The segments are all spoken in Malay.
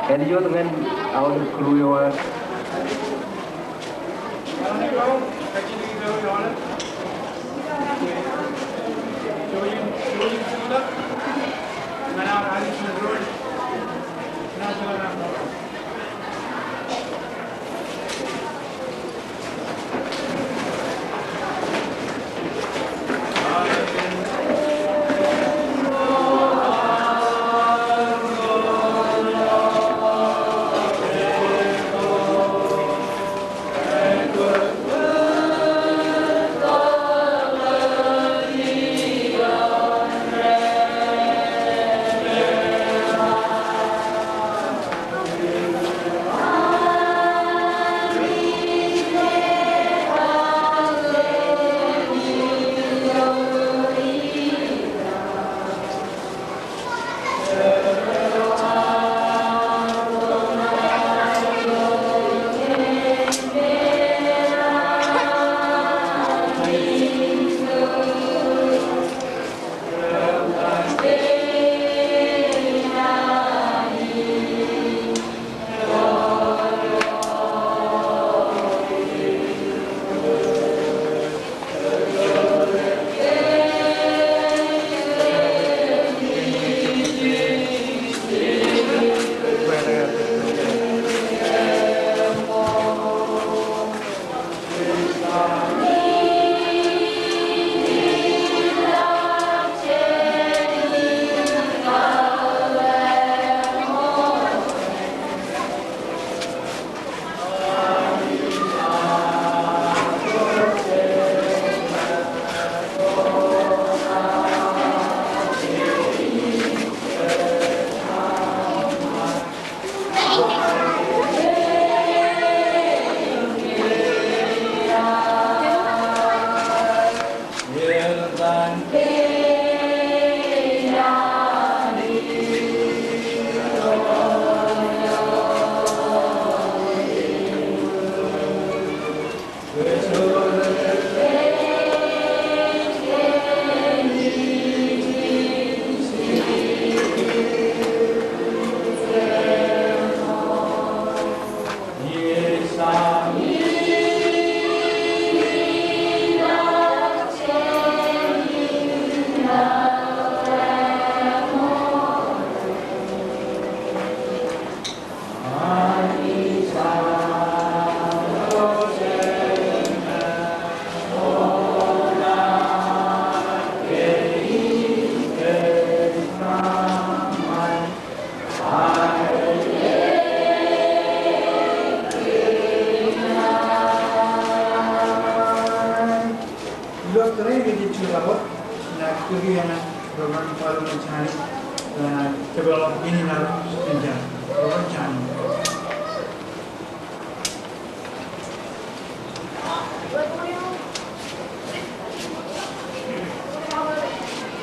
Elio dengan awal keluar.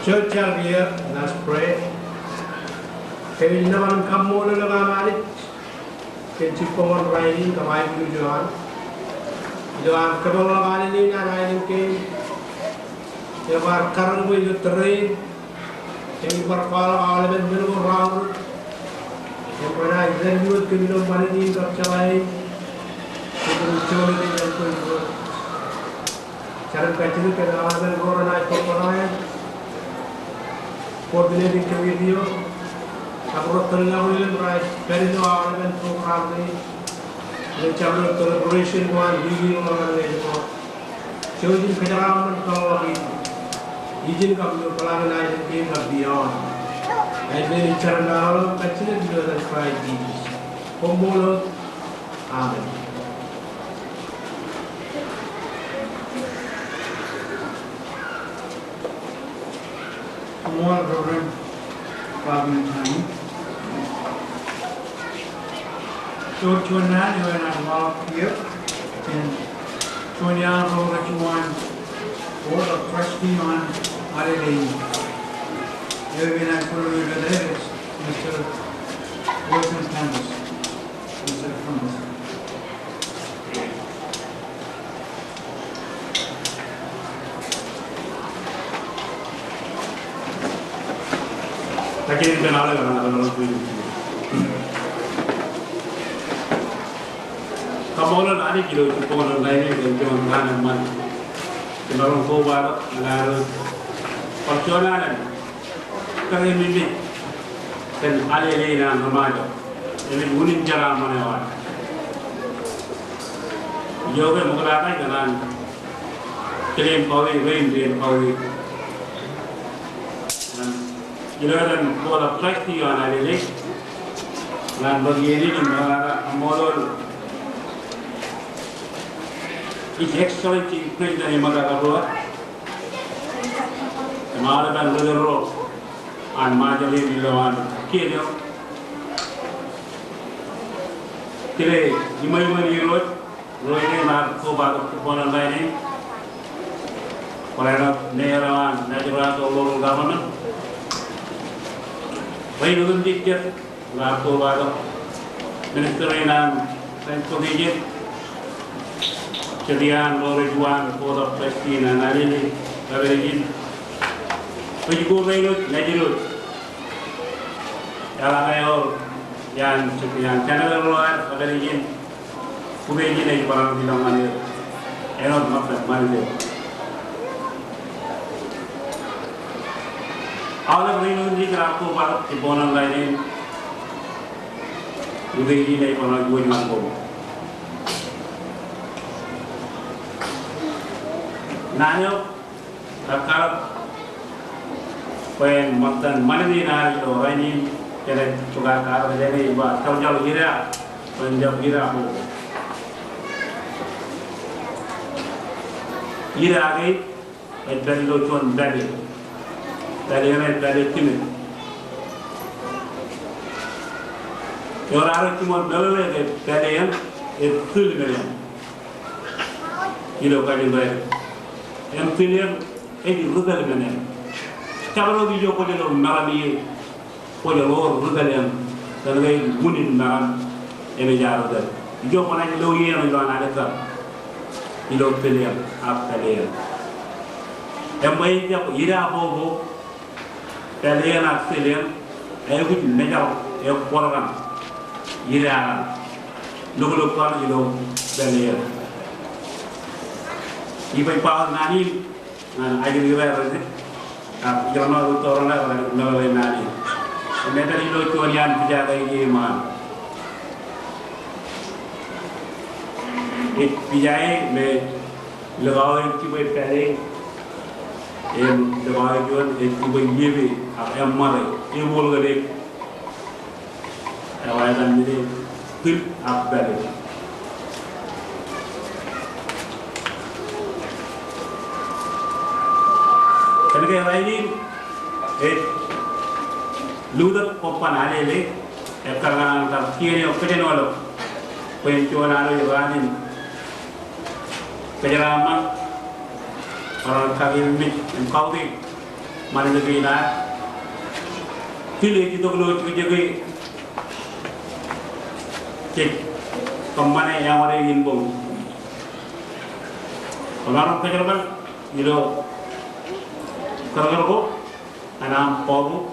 Church are here, let's pray. Kami naman kamu na nagamalit. Kaya pawon rainin kamay ko Johan. Johan kabang labanin ni na rainin kay. Yabar karang mo yung terrain. Kami berkala alaman minum round. Yang pernah examine kami minum panin kapcalai. Kita coba dengan tu. Cara kacau kita alaman korang naik korang. Coordinating committee, approach level right, very no argument program the chapter collaboration one, leading organization, choosing Pedaram and Kawabi, Eugene Kapu, Palagan and King of Beyond. And then in Charanaro, actually, do the five deeds. Hombolo, Amen. More Reverend Parliament time. So, Chuanan, you and I walk here, and Chuanan, Robert, you want Board of Trustee on holiday. Here again, I put it over there is Mr. Wilson Canvas, Mr. Canvas. Lagi yang kenal dengan orang-orang itu. kamolan ani kilo ciponan lainnya dan cuma kanan man kenal kobar ngaruh perjuangan kami mimpi dan alih-alih dan remaja ini bunin jalan mana yoga mengelakkan dengan klaim kawin klaim kawin dan jalan pola praktik yang alih-alih dan begini di mana modal is excellent in President Imagagawa, Malaban Rudero, and Majali Milawan Kirio. Today, you may want to road, Roy Marco Kupon Lining, Polana Nera, Natural local government. When you did Marco Minister in Central Egypt. Kalian Lorejuan, Port of Palestine, and Alini, Averagin. When you go Railroad, Najirut, Yalayo, Yan, Canada Road, Averagin, Kubegin, and Paramilomani, and not that money. All of Railroad, Nicaragua, Part of Bonan Lining, Kubegin, and Paramilomani. Nanyo, akar pen matan mana ni nari lo ini kena juga akar jadi buat jauh gira, penjauh gira aku. Gira lagi, dari lo cuan dari mana dari kini. Orang cuma bela dari yang itu ni, kilo kali bayar. Yang pilih ini rudal mana? Kalau video kau jadi narami, kau jadi rudal yang terkait gunin naram ini jauh rudal. Video mana jadi logi yang itu anak itu, itu pilih apa pilih? Yang baik dia ira apa pilih anak pilih, aku tu nejau, aku korang ira, lalu korang itu pilih. Ibu ipa nani, aja di luar aja. Jangan orang tu orang lain nani. Mereka ni lo cuan yang tidak lagi mana. Pijai me lewat cibai pere, lewat jual cibai yebi, mare, boleh gede. Awal dan jadi tip pere. Kerana ini, ludak kopan ada le, kerana kita kiri okey nolo, pencuan ada juga ni, kerana orang kami kau ni, mana lagi nak, pilih itu kalau juga cek kemana yang ada info, orang kerana itu kerana ko, anam poru,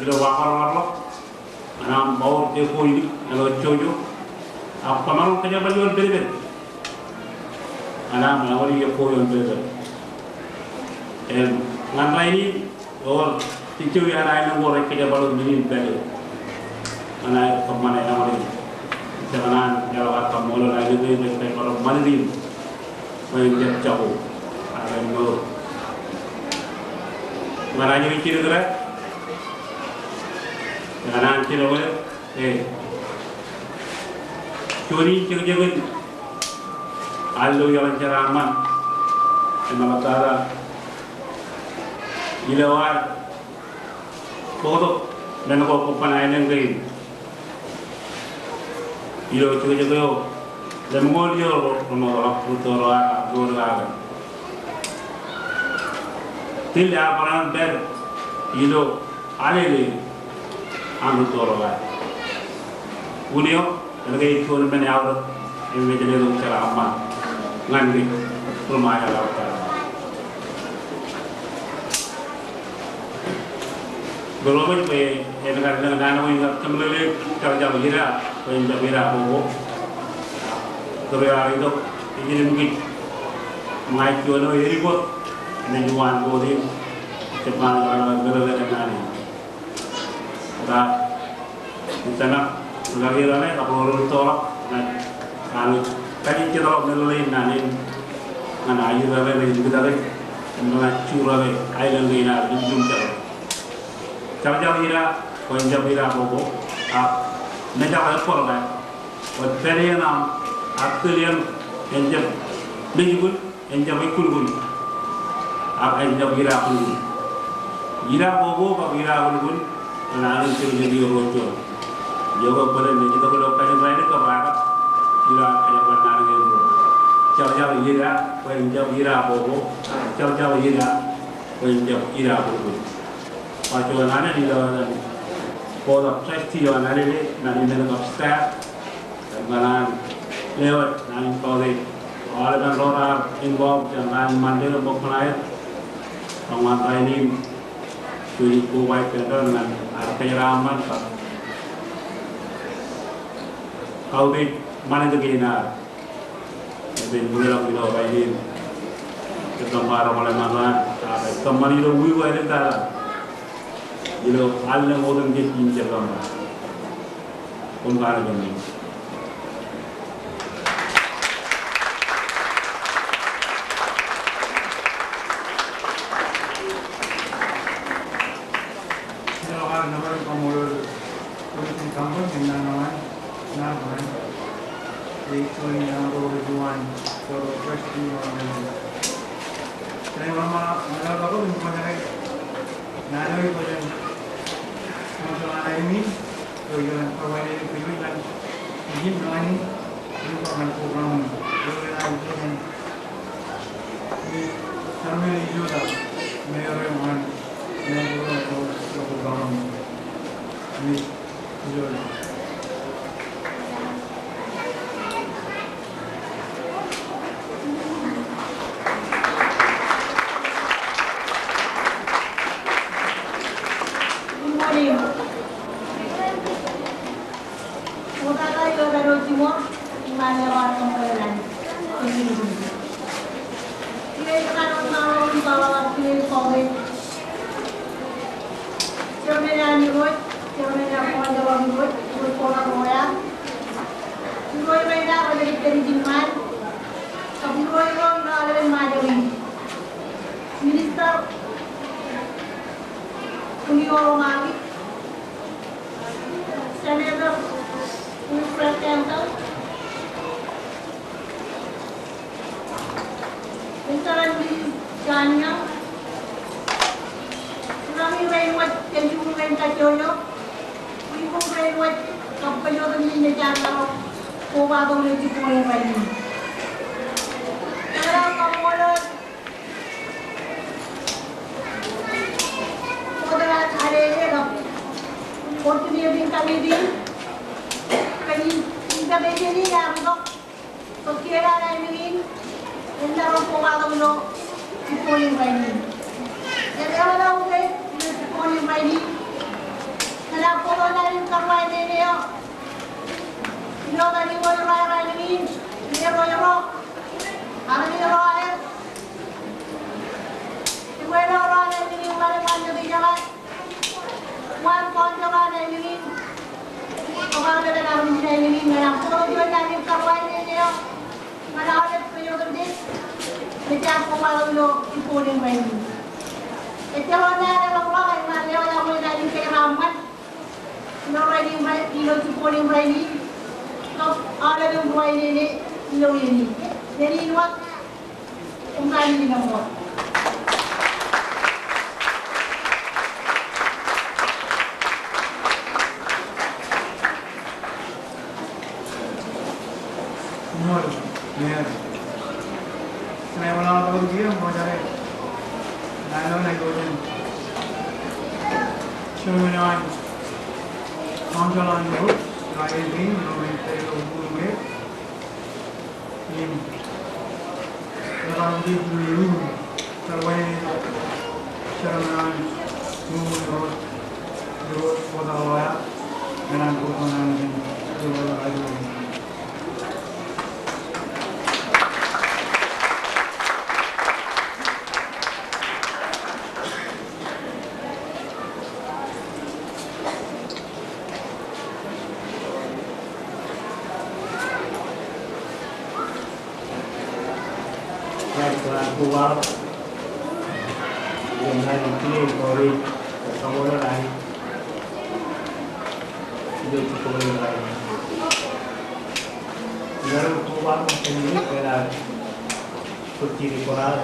itu wakar anam poru dia koi, itu cojo, apa malu kerja baju berbeza, anam awal dia koi berbeza. Ngan lain or ticu yang lain orang kerja baju berbeza, mana kemana yang awal, jangan kalau apa mula lain itu mereka kalau mana ni, mereka jauh, ada mula. Maranya mikir tu lah, jangan angkir awal, curi curi alu yang ceraman, emang kata, ilawar, bodoh, dan kau panai yang gay, ilau curi yo, lemol yo, rumah putar orang. Til apa ber ilo alele anu torola unio lagi itu mana awal ini jadi orang cara aman ngandi rumah yang awal Golongan pe dengan dana yang kembali kerja berira, kerja berira bobo, Korea itu ini mungkin mengaji orang ini pun ini jualan boleh cepat kalau berada dengan ini. Dah di sana lagi kalau orang tolak kalau tadi kita melalui nanti mana ayu lagi juga lagi mana curah lagi ayu lagi nak jumpa. Jauh-jauh ira, konjau ira bobo, nejak ekor kan. Perian aktualian enjam begul, enjam ikul, enjam ira ikul. Ira bobo, kau ira ikul, mana ada jadi rojo. Jauh boleh ni kita kalau kaji lain itu apa? Ira kaji benar gitu. Jauh-jauh ira, enjam ira bobo, jauh-jauh ira, enjam ira ikul. Pacu anak ni dah bodoh trusty anak ni nanti mereka staff dan malam lewat nanti kau ni orang orang involved dan nanti mandiri berkenaan penguasa ini tujuh kuai peran dan arti ramah kau ni mana tu kena jadi mulai bila kau ini kita marah malam malam teman itu wui itu dah Jilo Allah orang dia pinjam ramah, pembaharan ini. Jilo orang nama kamul, politik kampung yang nama, itu yang orang jual, orang pasti orang jual. Jadi mama, mana baru macam nana itu macam masalah ini, kalau kawan ini pilih dan izin berani, ini akan program berlaku dengan ini kami juga menerima program ini juga. Minister Kunio Mali, Senator Wilfred Campbell, Interim Janya, Rami Rainwat, Kenju Ventajoyo, Wipo Rainwat, Kapayo the Ninja, Kovado Litipo Valley. Continuing kami din, kami ni namin pagkira namin, yung laro po kakaulo, ito yung bayi. Jadi orang udah ito yung bayi, nalap po na yung karway niyo, ino na yung wala namin, niro, ano niro ayat, yung wala namin yung malaman na bijalan. One conjunction ini, orang ada dalam ini, dalam program yang kawan ini, mana ada program ini, sejak kemarin lo ikutin ini. Itu orang ada orang yang mana yang mulai dari keramat, orang yang lo ikutin ini, ada yang dua ini, lo ini. Jadi ini waktu umkang ini nomor. Saya malah tahu dia mau cari, lalu naik gojen, cuma Angela itu, lain ini, orang itu umumnya, ini, orang di dulu, terbaik, cuma umur, dua tahun, dengan keuntungan ini, dua tahun. Tuhan keluar dengan ini kori kamu lain itu cukup lain dalam keluar sendiri pada seperti di koran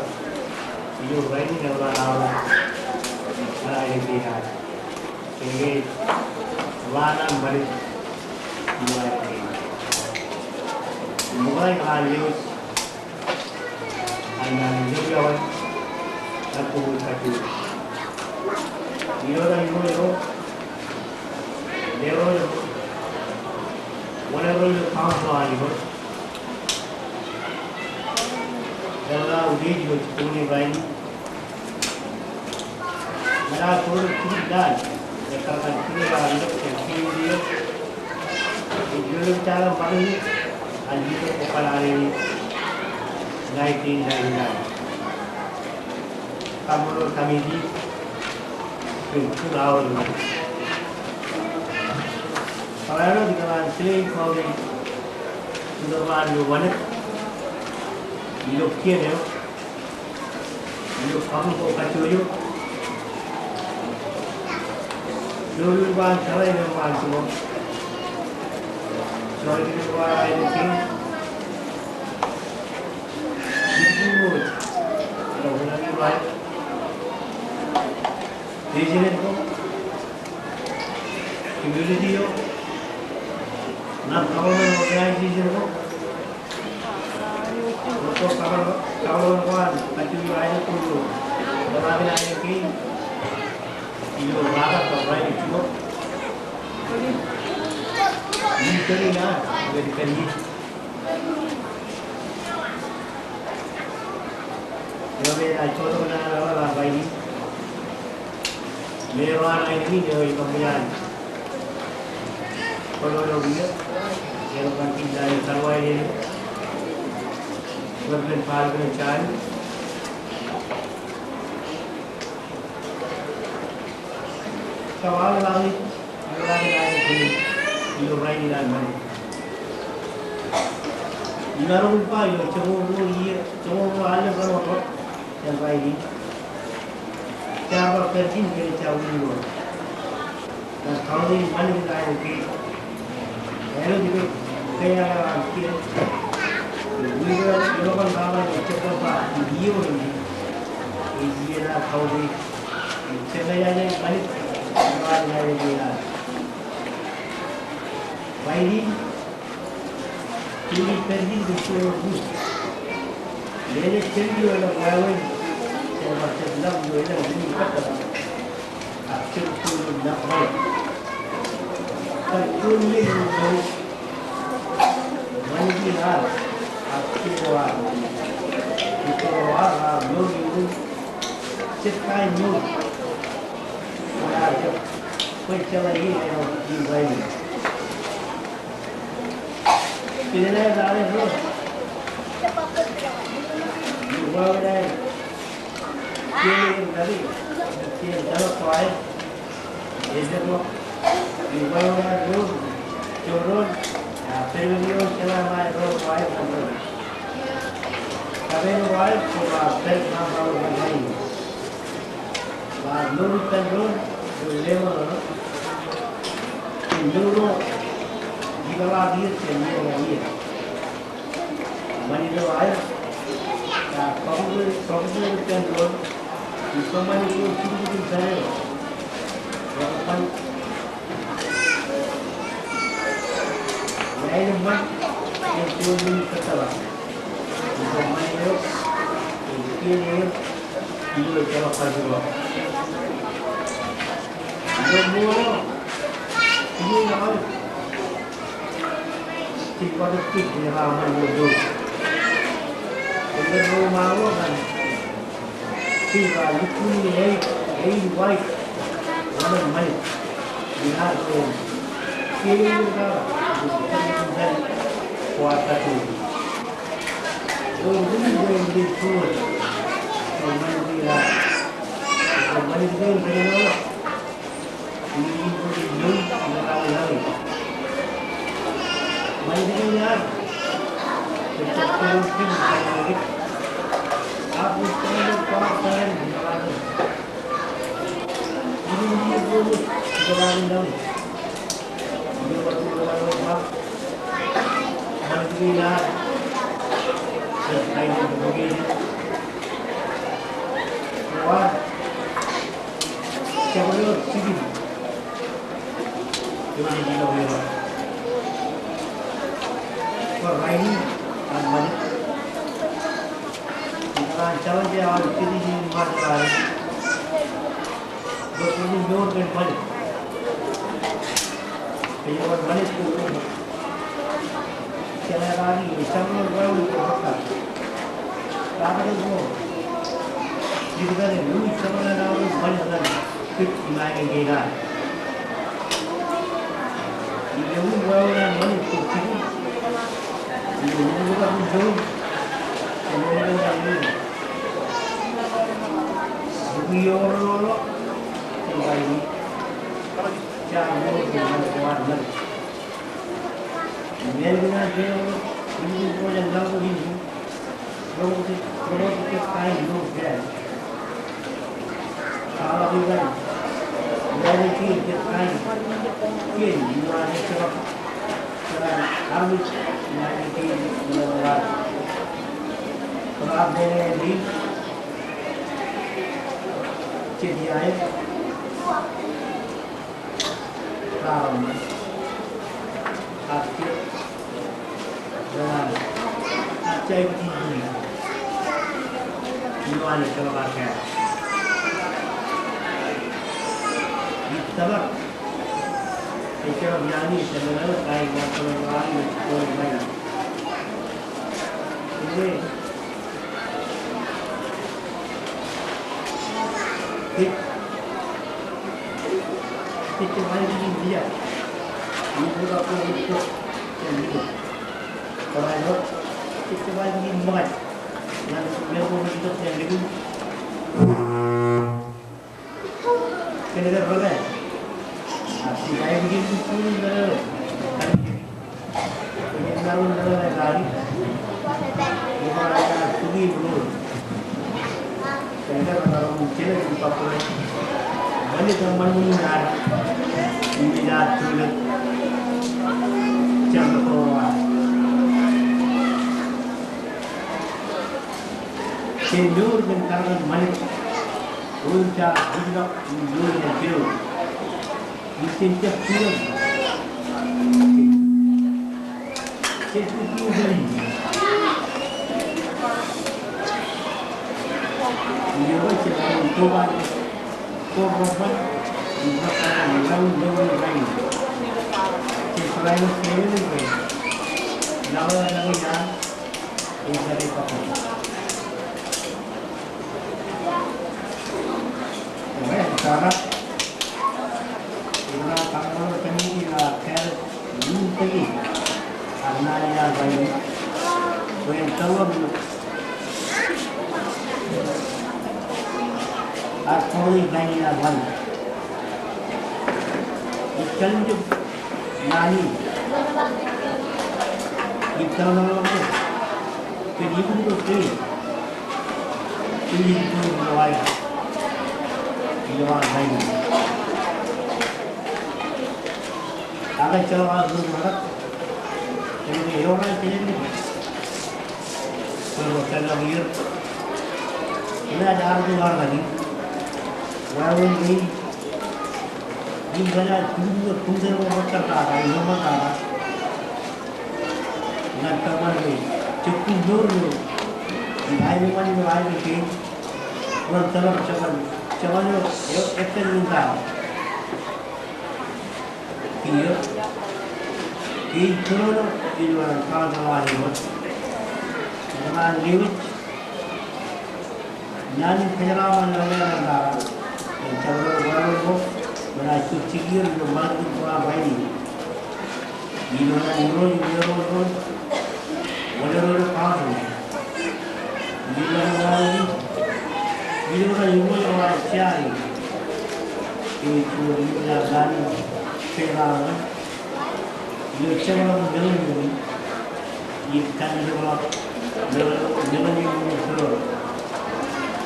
itu lain yang lain pihak ini warna balik mulai halus Aina Nyobiawan aku kaki. Iyo dah iyo. Dero whatever you found on you. Dero udah juga cikuni bayi. Mereka turun turun dan mereka akan kiri ada kiri dia. Itu cara paling anjir kepala ini. 1999 Kamuro Kamidi itu awal kalau di kalangan selain kau ini sudah malu banget hidup kian ya hidup kamu kau kacau you dulu bang cara ini bang semua soal ini bang ini kalau lagi baik, di sini tu, community yo, nak government organisation tu, untuk kalau kawan, macam ni ada tu, orang lain lagi, iyo rakyat orang itu semua, ini kali na, jadi kali. Yo me acuerdo con la baile. Me van a ir yo y cambiar. Kalau lo dia, yang nanti dari salwai ini, berben pal dengan cari. Kawal lagi ini, yo rai di dalam. Ina rumpa yo cuma ada berapa yang baik cara kerja ini jauh dulu dan kalau ini mana kita ada ke kalau juga kayak kita juga kan kawan kita apa dia ini lah kalau ini sebenarnya balik orang ada dia baik ini kerja itu Jadi kerja orang lain, saya macam nak jual ini kata, akhir tu nak baik. Kalau ni baik, mana dia akhir awal, itu awal belum itu cekai belum, ada macam lagi yang baik. Kita ni ada belum? Well, then, tadi, kalau soal, itu tu, kalau ada turun, periodiyo selama itu soal sampai, tapi soal cuma selama tahun ini, baru turun, level, turun, jika lagi semua lagi, mana itu soal probably can work if somebody is thinking inside walaupun lain pun yang tujuan ketawa somebody else ini dia kalau pajak semua ini apa tiap detik dia ramai dulu Kita rumah kan, tiba itu ni, white, orang main, lihat tu, kiri juga, bukan kuasa tu. Orang ni di tur, orang dia, orang dia berapa, ini pun jauh, orang lain. Mana dia? Kita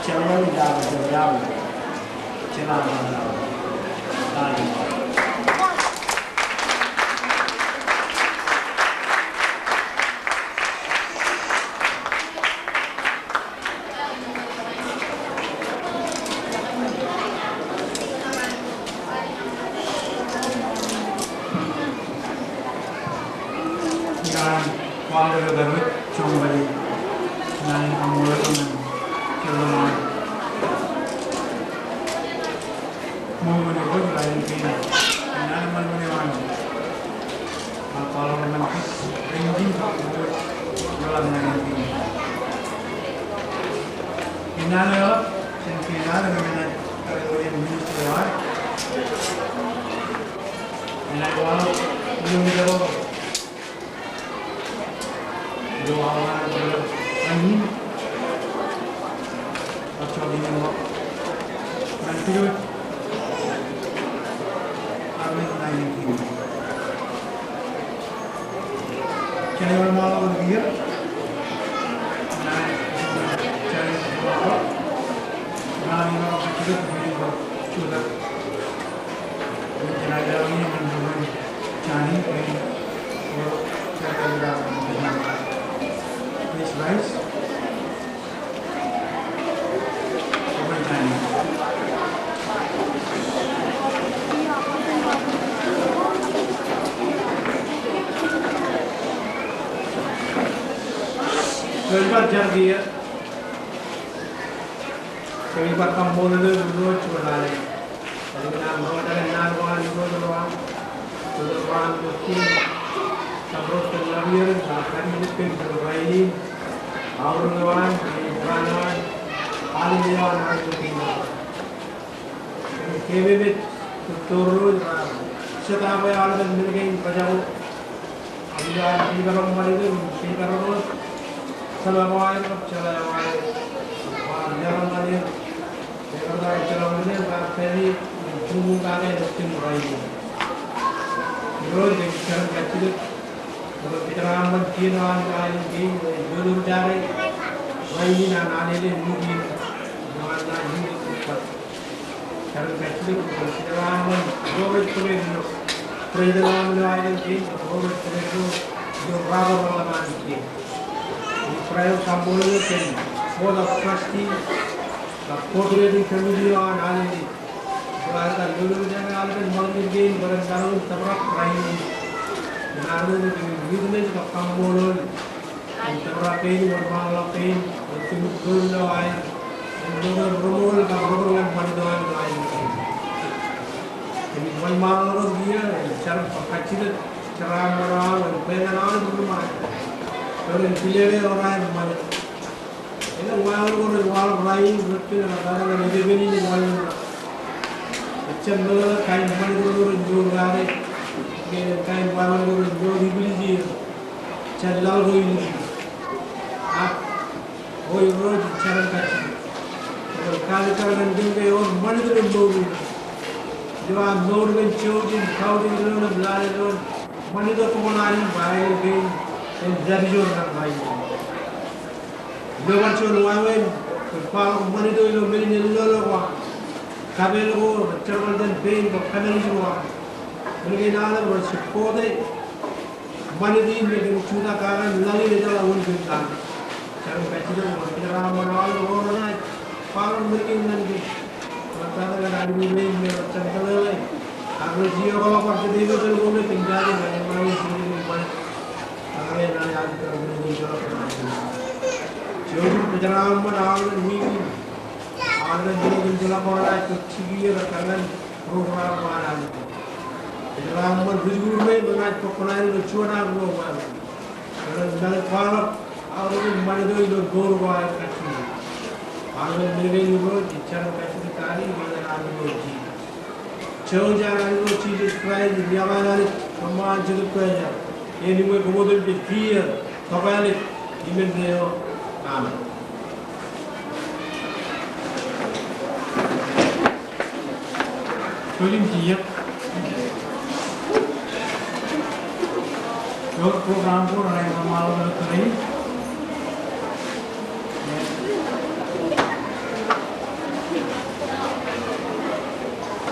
channel jauh channel Yan, wala na gamit, chong balik. Nan ang mula naman, kailangan. Muna ko, lain kayo. Yan naman mo naman. Kalau naman kis, hindi ka po, wala na yung kayo. Pinalo, pinalo naman na kayo yung ministro ay. Pinagawa, yung dalawa. Doa angin atau dingin nanti amin naik ini channel malah dia naik channel malah malah kita video sudah channel ini menunjukkan channel ini channel this rice over time. कई बार जल दिया कई बार कम बोल दे रोज छोड़ा ले नाम भगवान को Terus terlahir akan mungkin terbaik Aurungan, Ibranan, Alian, Argentina. Kebebet turun setiap yang ada milik pajau. Alian di dalam itu di dalam selawat selawat jalan lagi. Kalau jalan ini berarti jumlah kali mungkin baik. Terus jalan kecil. Kalau kita ramai kian kali ini, dulu cari, lain anak ini mungkin mana ini cepat. Kalau kecil kalau kita ramai, dua itu itu, perjalanan lain ini, dua itu berapa lama ini. Ini perayaan sambal itu, bola pasti, potret di family anak ini. Kalau dulu jangan ada malam ini, barang baru terap perayaan. Namun itu juga kampung terapin bermain itu dulu lain berumur yang panduan lain ini malam dia cara kecil cara orang pengenalan berumah orang pilih orang mana ini walau lain betul ada yang lebih ini walau macam mana kain mana dulu ada kain paman guru jodi beli challal hoi hoi roz charan kacchi kali karan dinge or manidru ndoru diwa ndoru ben chodi khawdi ndoru blale ndoru manido tumonani bai ben en jabijor nan bai dewan chon wawe pa manido ilo meli nelo wa kabel go charwal den ben ko family wa Mungkin ada bersepode, mana di negeri Cina karan lagi ada lawan bintang. Cara kecil kita ramai orang paling mungkin nanti. Kalau ada di dunia macam mana? Kalau dia kalau pergi itu kalau boleh tinggal di mana sini mana. Kalau yang ada di dunia kalau jadi perjalanan orang ini ada di dunia orang itu ciri rakanan program mana. Ramon Bujur में बनाए पकड़ाए लोग चुना लोग वाले अगर नल पालक और उन मर्दों लोग गोर वाले करते हैं आगे मिले लोग जिच्छान कैसे कारी वाले आगे लोग जी चौ जाने लोग चीज़ स्प्राइज नियामानाली कमान चुके पे जा ये निम्न कमोदल पे फिर कबाले इमें देओ काम Solim tiap program ko na yung mamalala na ito rin.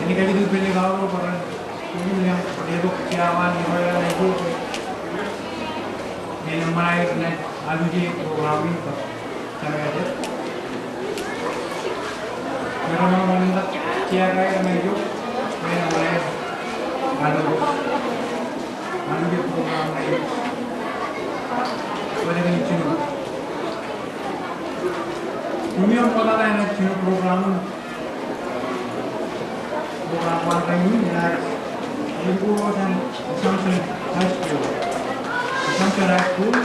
ini kali itu pilih kau para ini yang dia tuh keciawan yang mana itu yang mana itu alu di program ini cara aja mereka mau minta kiara yang itu yang mana alu di program ini boleh kan itu ini yang pada lain itu program beberapa ini adalah Ibu dan Assumption High School. Assumption High School,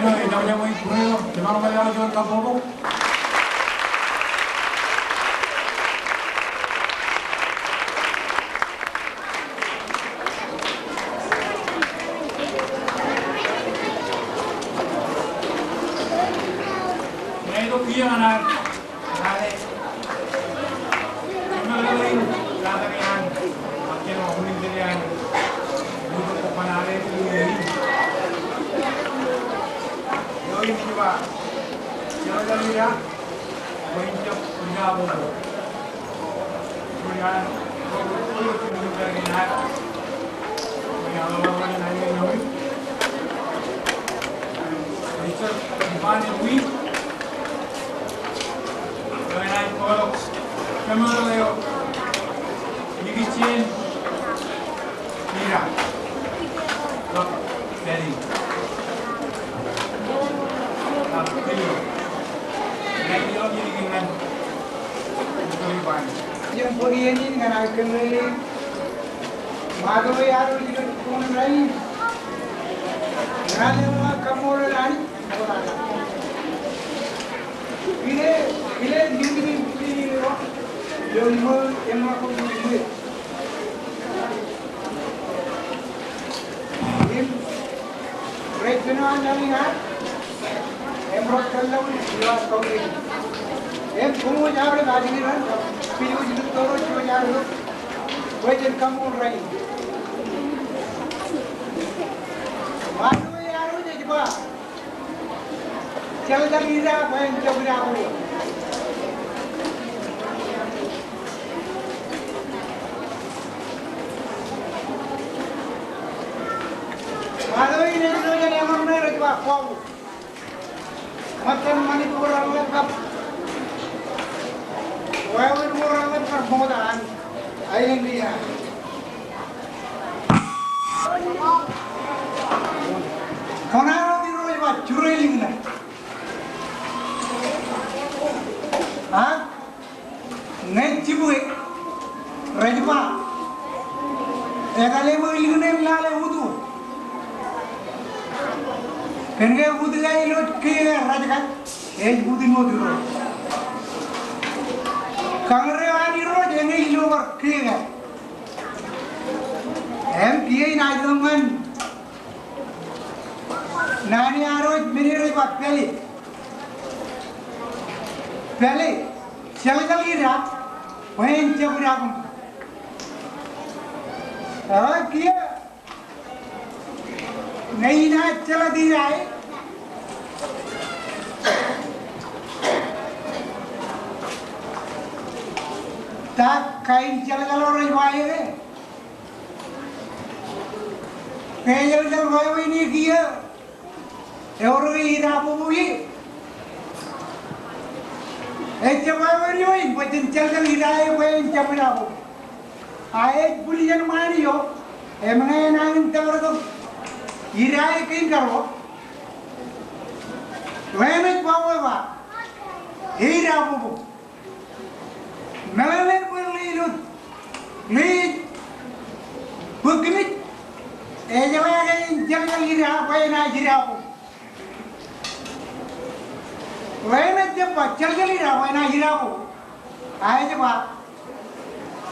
no, ina wale mo ikuyo, te maro wale wale joan kapopo. Ito kiyo anak, nale. Kumalain, latang yan. Makin mo huling din yan. Dito ko panale ito yung ini juga jalan dia menjauh menjauh kemudian kalau kita lagi naik mengalami naik naik itu dimana ini naik kalau kamera leo ini chain mira look steady yang puri ini dengan akan ini, malu ya harus dikepung lagi. Nanti kamu lari, bila ini loh, jodoh yang aku pilih. Ini, regional jadi kan? Emerald kalau luas kau ini. Kamu jawab lagi ni kan? Pilih jadi toro cuma jawab. Wajar kamu rai. Malu ya harus jadi apa? Jangan jadi ira, main jauh jauh. Malu ini jadi yang mana coba kau. Macam mana tu orang lengkap. Walaupun orang lengkap permodalan, ayam dia. Kenapa di rumah cuma cureling lah? Hah? Ngecibuik, rajma. Ekale mau ilmu lale wudu. Kenapa wudu lagi lot kaya rajakan? Wudu mau dulu. Kangrewani road yang ini luar kaya. Kiai naik Nani aroj meniroi pak pele chal ira wain chabra kum kia nahi na chala di raha hai ta kain chal galo roj bhai hai kain chal bhai ni kia Euro ira pupuyi, cewek ni, macam cakap ira yang cakap apa? Ayat bulian mana yo? Emangnya nangin tawar tu ira kain karo? Lemet bawa ba? Ira pupu. Melawan beli lut, lit, bukit. Cewek kain cakap ira, kain ajira pupu. Wena jeppa chalgali ra wena hirabu ay jeppa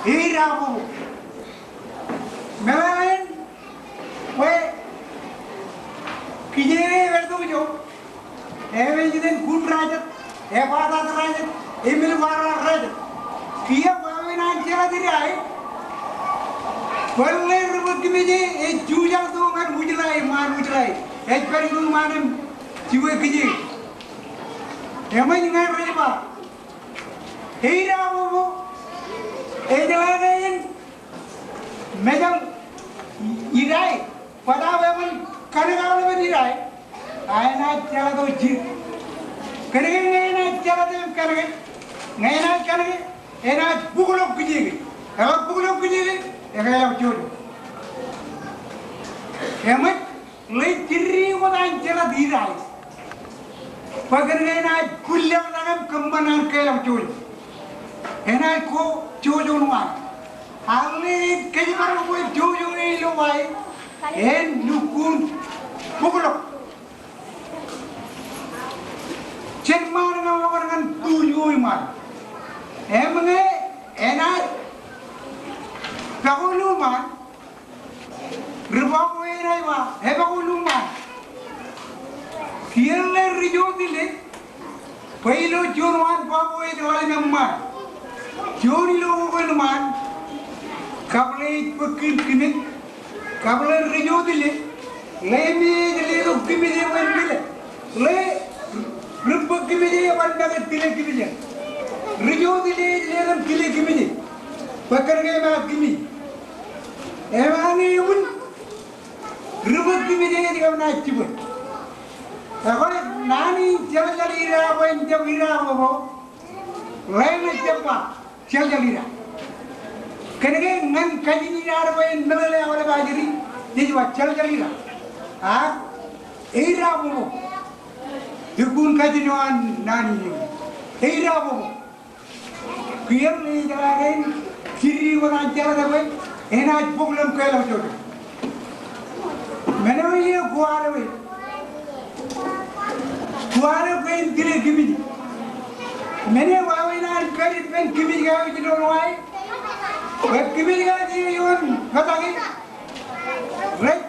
hirabu melain we kijere verdu jo eve jiden kun rajat e pada rajat emil wara rajat kiya wena chala diri ay walle rubki meje e jujal do man mujlai e pari do manam jiwe kiji Emang ingat apa? Hira bu, jalan macam irai, pada memang kadang-kadang memang irai. Ayana jalan tu jir, kadang-kadang ayana jalan tu kadang, ayana jalan, ayana bukulok kujing, kalau bukulok kujing, ayana curi. Emang leciri orang jalan irai. Pakai naik kuliah dalam kembanan kelam curi, naik ko cucunuan, ahli kejiman ko cucu ni luai, lukun bukulok, Cerman dengan tujuh iman. Emangnya enak baguluman ribaku enak mah baguluman kialle rijodile पहिलो जोनवान बाबू एक वाले नम्बर जोनी लोगों को नमान कबले एक पक्की किने कबले रिजो दिले ले में दिले लोग किमे जे वन दिले ले रुप किमे जे वन डगे दिले किमे जे रिजो दिले ले लम दिले किमे जे पकड़ गए मैं किमे एवानी उन रुप किमे जे दिखा ना चिपट Kalau nani jalan ira, wain jam ira bobo, lain cepat jalan ira. Kerana ngan kaji ira wain melale awal bajiri, jadi buat jalan ira. Ah, ira bobo. Dukun kaji nuan nani ni, ira bobo. Kian ni jalan kiri orang jalan wain, enak problem kaya macam tu. Mana ni kuar wain. Kuara pen kile kimi. Mene wawina kredit pen kimi gawi di dolai. Web kimi gawi yon katagi. Right?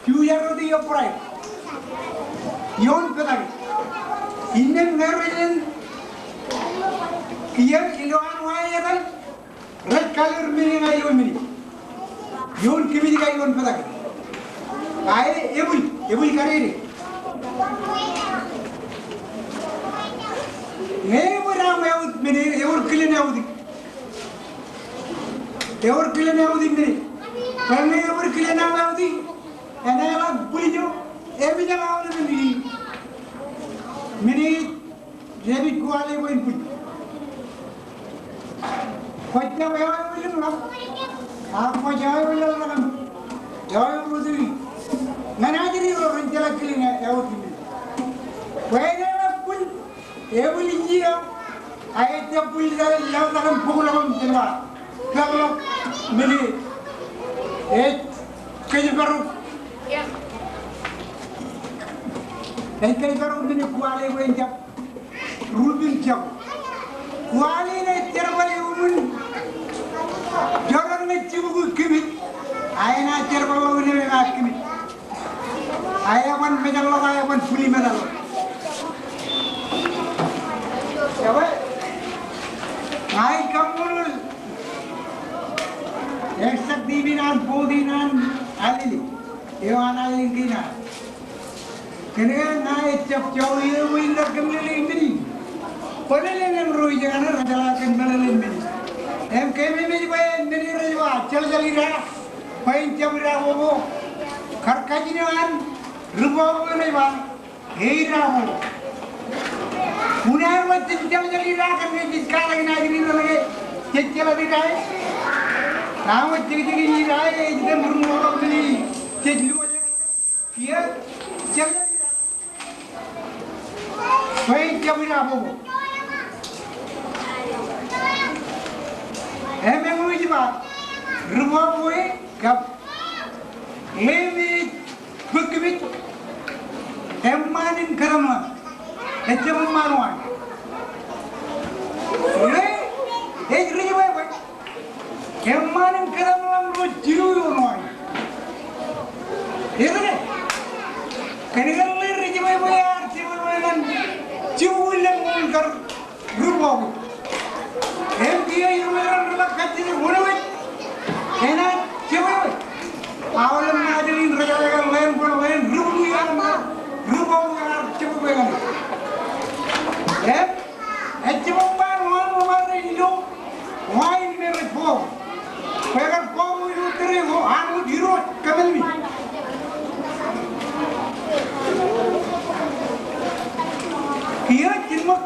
Tuya roti operai. Yon katagi. Inden ngarwin kian iloan waya kan. Red color mini gawi yon mini. Yon kimi gawi yon katagi. Kaya ebul kare ni. Nee beram yaud mene yaud kile yaudi mene karena yaud kile yaudi ena yaud pulijo ebi jala yaud mene jebi kuale wain pul kotnya yaud pulijo na apa yaud pulijo na yaud pulijo mana jadi orang jala kile yaud mene wain Ebu linjia, ayat yang pulih lawan dalam pukul lawan jelas. Kalau mili, kerja baru, kerja baru mili kuali berenjak, rubin jauh. Kuali ni terbalik umun, jangan mencium kimit, ayat nak terbalik umun nak kimit. Ayat pun menjalok, ayat pun pulih menjalok. Siapa? Hai kamu, esok dibinan, podinan, alili, ewan alilina. Kenapa naik cap jauh itu indah kembali ini? Padahal yang roi jangan ada jalan kembali ini. Kami ini bayar ini rajwa, jalan ira, bayar jam ira bobo, karkajinan, rupa bobo ni bang, ira bobo. Punya macam jalan ira kan ni sekarang ini lagi ni lagi jalan ira. Nama jadi ira, jadi berumur ni jadi luar. Kia jalan ira, bayar jam ira bobo. Memang macam rumah boy kap lewi bekibit emanin keramat ecem manuan le ejri boy emanin keramat lo jiru noy itu ni kenikan le ejri boy arti boy kan jiru lembul kar rumah boy dia yang menerima kaji ni boleh, enak, siapa? Awalnya majuin rakyat lain pun lain, rupa yang siapa yang? Siapa mana itu? Wine merepot, pegang kamu itu terima, anu dirot kembali. Kia cuma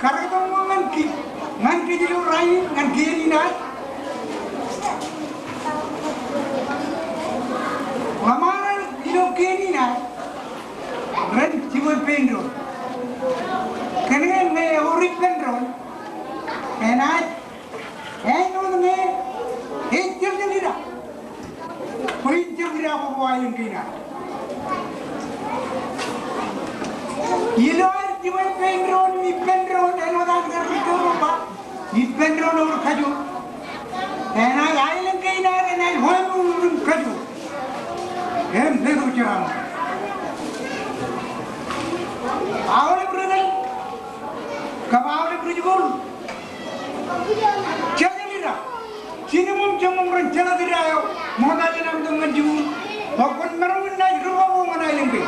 karena kamu mengki. Nanti jadi orang yang kiri nak, lamaran itu kiri nak, ren cuma pendro, kerana ni orang pendro, enak, enak ni, itu jadi dah, poin jadi apa buat yang kiri nak, iluan jiwa pendron mi pendron eno dan garito ba mi pendron ur khaju ena ailen kaina ena hoem khaju em dedu charam awale brugal kabawale brujgol chadilira sinumum chamum rancana dirayo modalin am dum ngaju bakon marun na rubamu manailen ke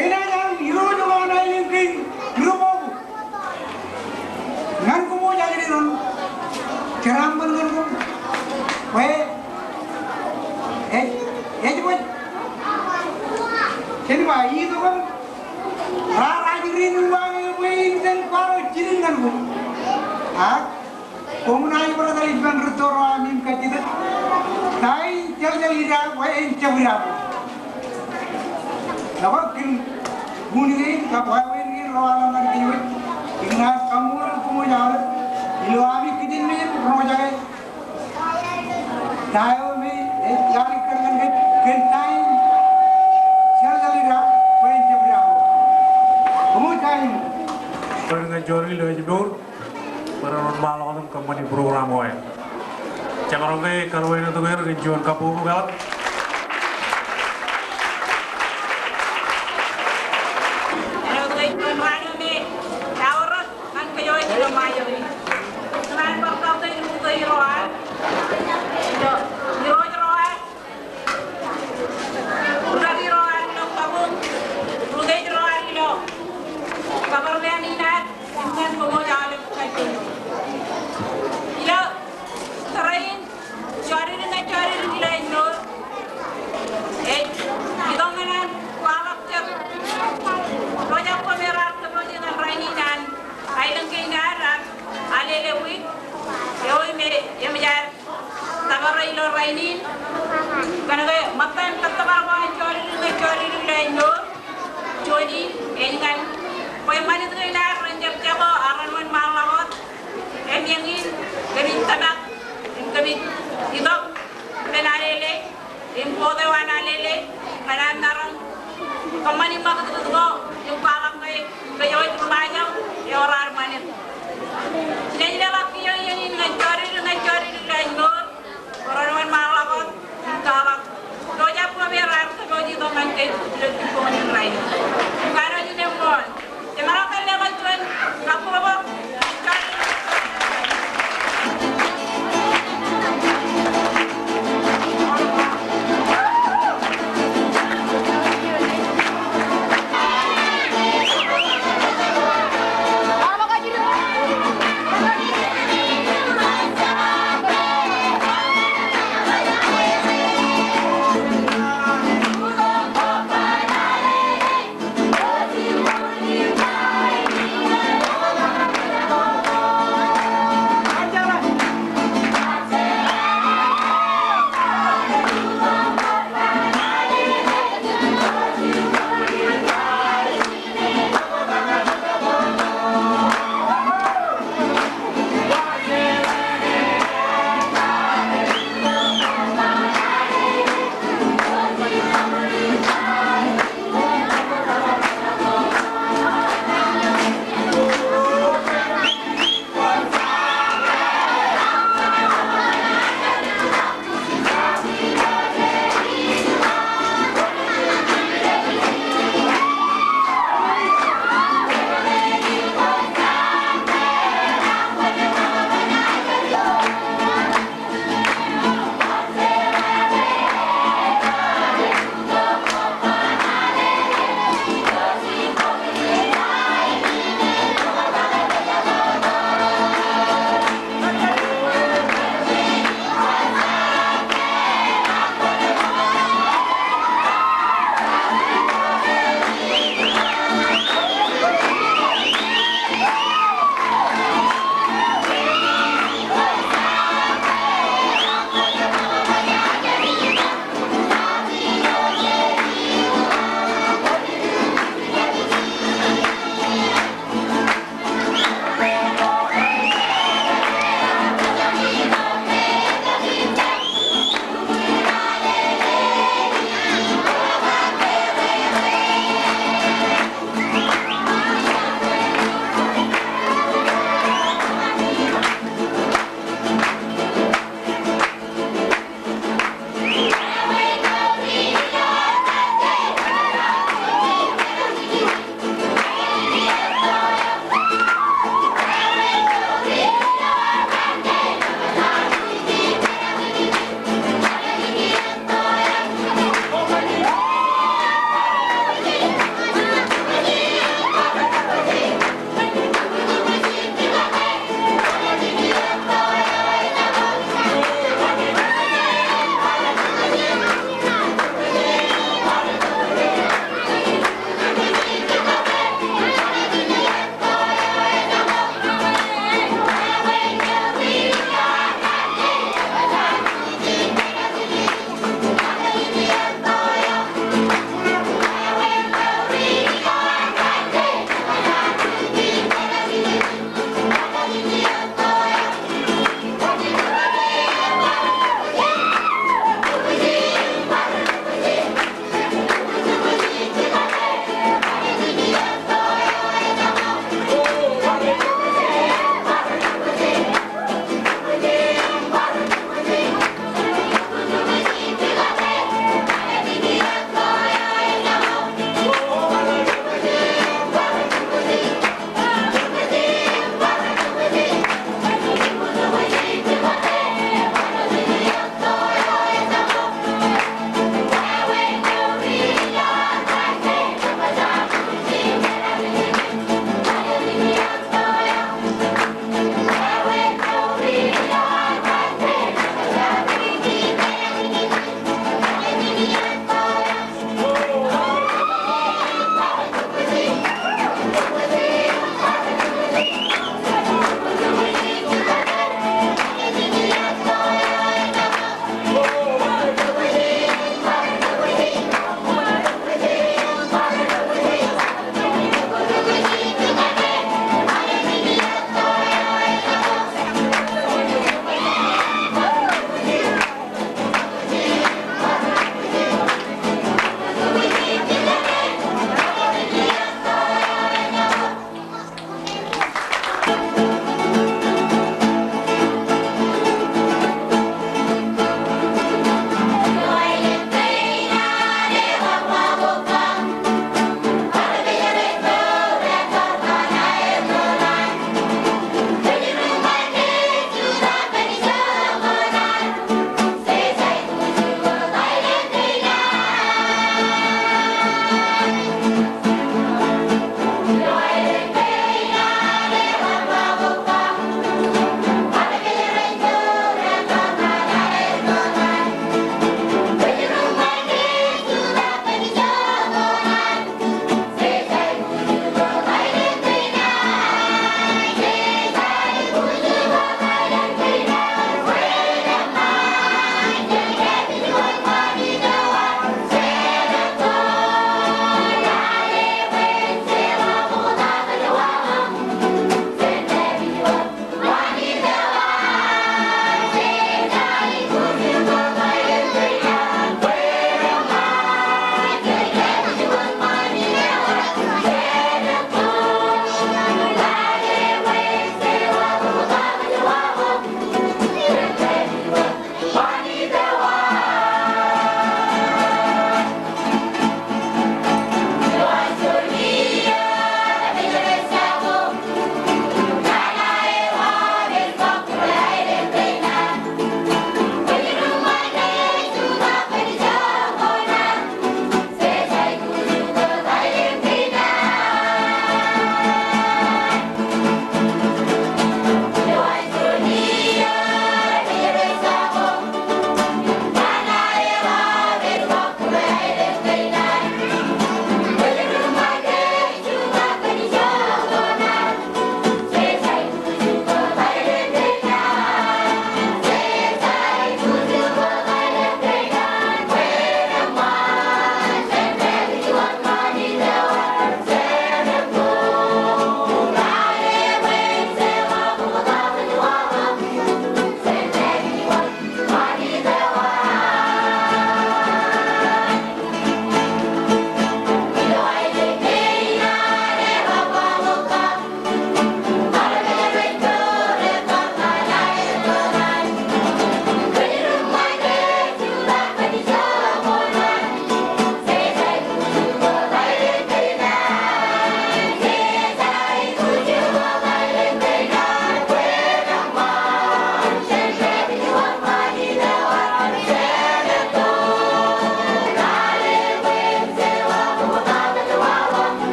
ena jam iroju manailen ke rubamu nan ko mo jali ron charam bangun ko we ejboy keni ba itu kan rara jirin bang we dan paro jirin kan ko komunai berada di depan retoro amin kajian tai jauh ira wae cawira lawakin bunyi kapawe ni rawalan nanti we ingat kamu kumu jalan ilo ami kidin me rojae tayo me jari karnan ke tai jauh ira wae cawira kumu tai dengan jori lo jebur Peran malam kembali program gue. Jangan lupa kalau ini tuh rinjuan kapu banget.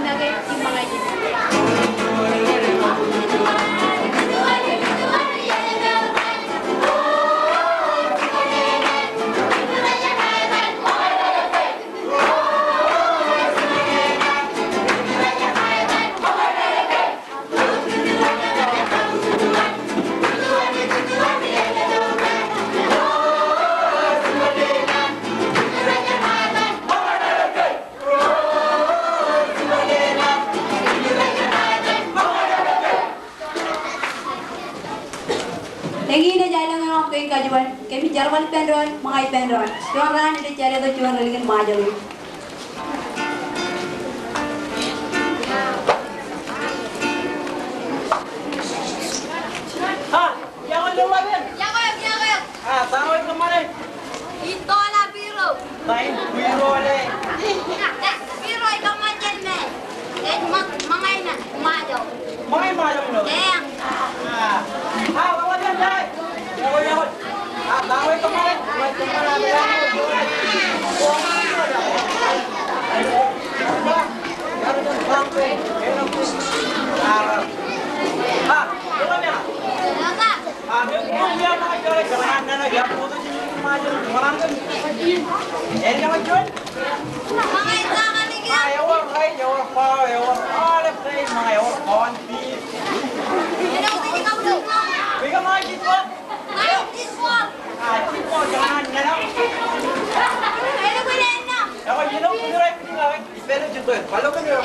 nage mga ini. Lagi na jalan ng mga kajuan, kami jarwal penron, mga penron. Tuan ran itu cari tu tuan lagi majal. Ah, jangan lupain. Jangan. Ah, tahu kemarin. Itu lah biru. Main biru le. Biru itu macam ni. Mangainan, majal. Main malam lo. Yang. Bawa dia dai. Jangan. Ah, tahu kemarin. Kalau kan dia.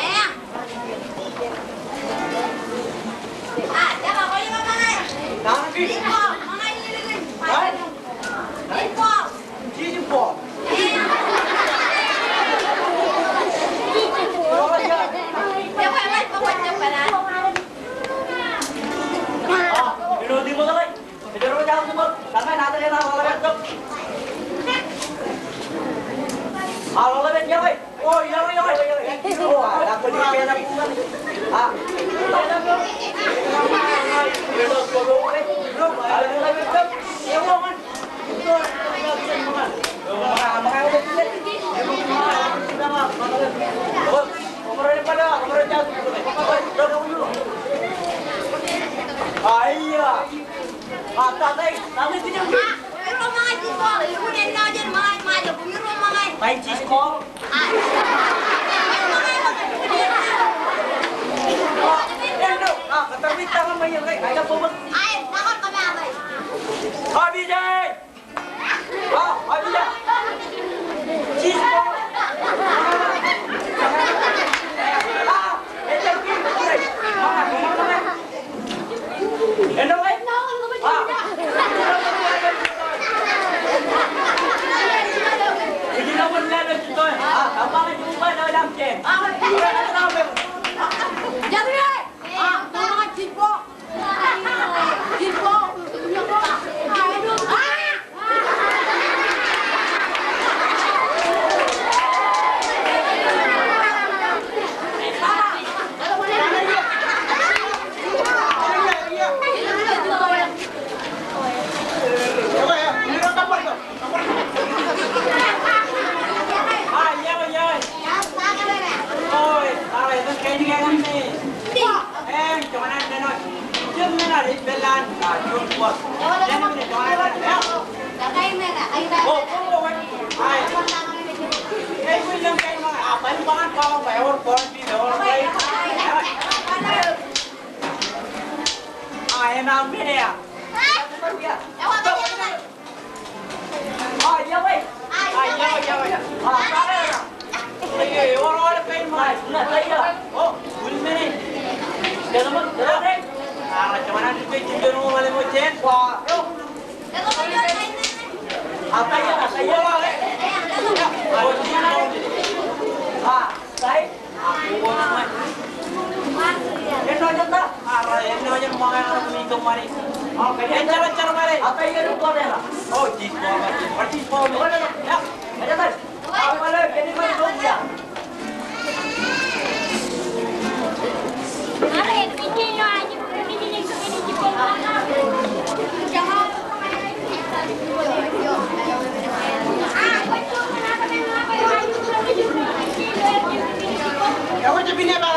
Jangan boleh mangai. Tangan di. Mangai ni. Info. Info. Kamu jadi apa?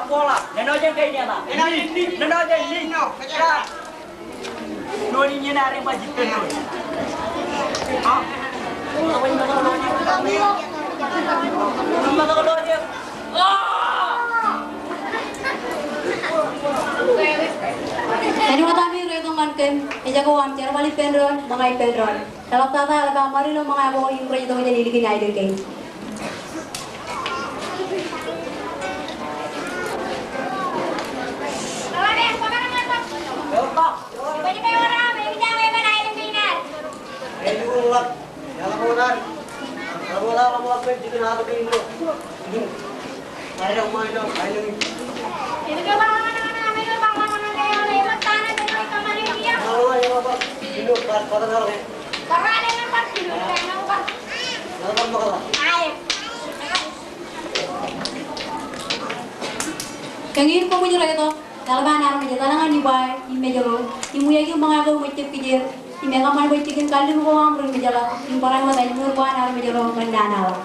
sepak bola. Neno aja kayak ini lah. Neno aja ini. Noni nyari baju tenun. Ah. Apa yang bakal lo dia? Bakal lo dia. Jadi kami rekomend kem, ejago am cara balik pendron, mangai pendron. Kalau tata ala kamari lo mangai bawa yang proyek itu jadi likin air kain. Kengin ko punya lagi to, kalau mana orang menjalankan di bay, di meja lo, di muya itu mengaku macam pikir, di mereka mana boleh cikin kali lu orang orang menjalan, di barang mana di luar mana orang menjalan mendana lah.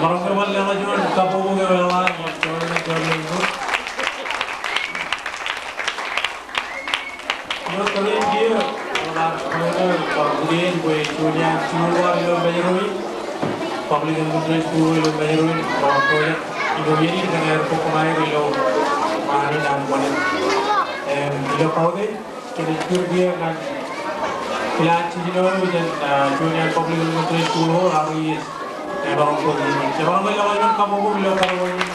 Sebarang kewal yang lajuan kampung kewalan macam ni kerana itu. Yo kalian dia orang kemudian gue punya luar yang banyak public enterprise school yang banyak proyek ibu ini dengan air pokoknya lo mana dan mana. Lo tahu deh kita curi dia kan. Kelas cina dan punya public enterprise school hari Sebarang pun ini. Sebarang mereka lain kamu pun beliau kalau ini.